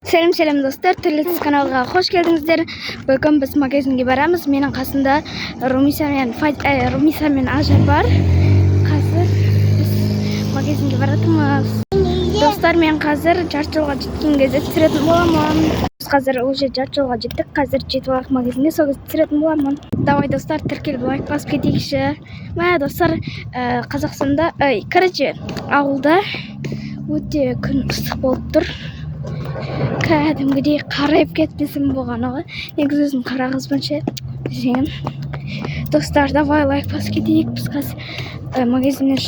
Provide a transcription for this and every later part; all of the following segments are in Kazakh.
Selam dostlar, Türlüsüz kanalga hoş geldingizler. Bugün biz magazinge baramiz. Mening qasımda Rumisa men Ajar бар. Қазір biz magazinge baratamiz. Dostlar, men қазір жарты жылга жеткен кезде түсіретін боламын. Biz қазір уже жарты жылга жеттік. Қазір жетіп алайық магазинге, сол кезде түсіретін боламын. Давай достар, тіркеліп лайк басып кетейікші. Мына достар, Қазақстанда, короче, ауылда өте күн ыстық болып тұр. Кәдімгідей қарайып кетпесім болғаны ғой. Негізі өзім қара қызбын ше. Достар, давай лайк басып кетейік. Біз қазір магазиннен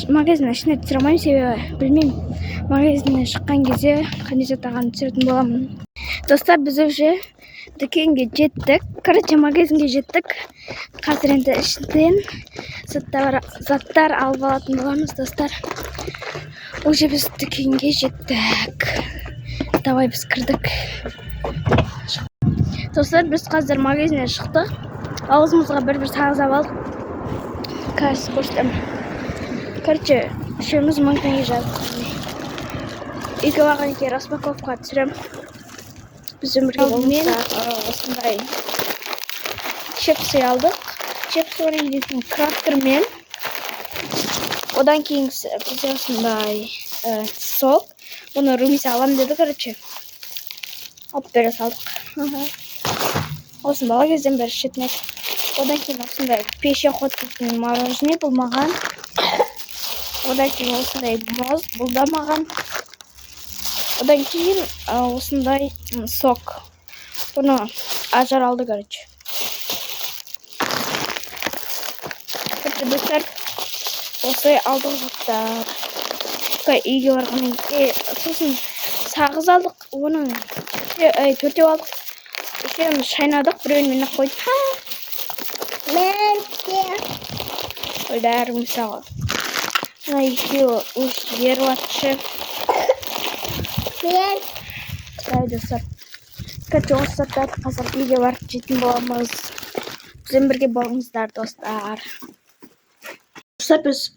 ішіне түсіре алмаймын, себебі білмеймін. Магазиннен шыққан кезде қандай жатағанды түсіретін боламын. Достар, біз уже дүкенге жеттік. Короче, магазинге жеттік. Қазір енді ішінден заттар алып алатын боламыз, достар. Уже біз дүкенге жеттік. Давай біз кірдік. Достар, біз қазір магазиннен шықтық. Аузымызға бір сағыз алдық. Қазір көрсетемін. Короче, үшеуміз 1000 теңге жаздық. Үйге барған кейін распаковка түсіремін. Біз өмірге болмақта осындай чипсы алдық. Чипсы ойнайтын крактермен. Одан кейінгісі біз осындай сок. Бұны Румиса алам деді, короче. Алып бере салдық. Осын бала кезден бері ішетін еді. Одан кейін осындай пешеход дейтін мороженое бұл маған. Одан кейін осындай моз, бұл да маған. Одан кейін осындай сок. Бұны Ажар алды, короче. Достар, осылай алдық заттар. Үйге барғаннан кейін сосын сағыз алдық. Оның төртеу алдық. Үшеуміз шайнадық, біреуін мен қойдым. Өлдәрі мысалы. Мына екеуі өз еріп атшы. Құдай достар. Короче, осы заттарды қазір үйге барып жейтін боламыз. Бізбен бірге болыңыздар, достар. Достар, біз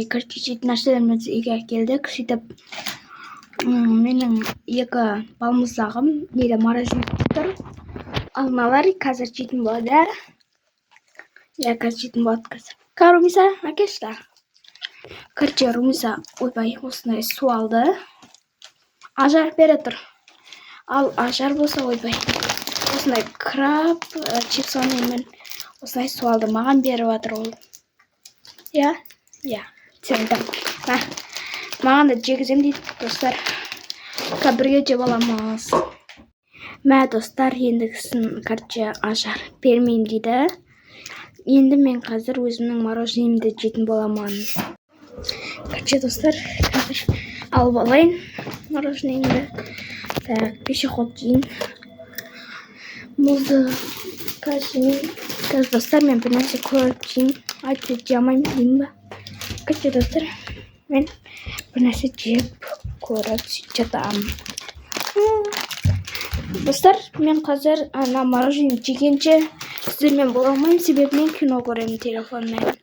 короче жейтін нәрселерімізді үйге келдік. Сөйтіп, менің екі балмұздағым неде мороженое тұр. Ал мыналар қазір жейтін болады. Қазір жейтін болады қазір. Румиса, әкешті. Короче, Румиса ойбай осындай су алды. Ажар бере тұр. Ал Ажар болса ойбай осындай краб, чипс ойнаймен осындай су алды. Маған беріп жатыр ол. Түсіндім. Маған да жегізем дейді, достар. Бірге жеп аламыз. Достар, ендігісін, короче, Ажар бермейм дейді. Енді мен қазір өзімнің мороженемді жейтін боламын. Короче, достар, қазір алып алайын мороженемді. Пешеход жейін. Мұзды қазір достар, мен бір нәрсе көріп жейін. Айтып жей алмаймын деймін ба. Короче, достар, мен бір нәрсе жеп көріп жатамын. Достар, мен қазір мороженое жегенше сіздермен бола алмаймын, себебі мен кино көремін телефонмен.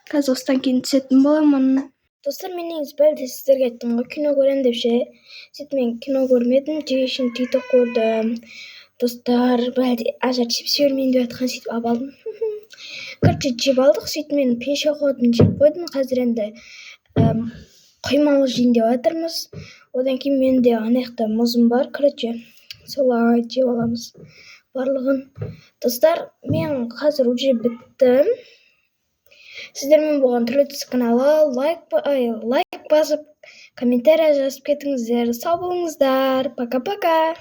Қазір осыдан кейін түсетін боламын. Достар, мен негізі бәлде сіздерге айттым ғой, кино көрем деп ше. Сөйтіп мен кино көрмедім, жегешін TikTok көрдім. Достар, бәлде Ажар чипс бермейін деп айтқан, сөйтіп алып алдым. Короче, жеп алдық, сөйтіп мен пешеходын жеп қойдым. Қазір енді құймалы жейін деп жатырмыз. Одан кейін менде анаяқта мұзым бар, короче, солай жеп аламыз барлығын. Достар, мен қазір уже біттім. Сіздермен болған Türlüsüz каналы лайк басып, комментария жазып кетіңіздер. Сау болыңыздар. Пока-пока.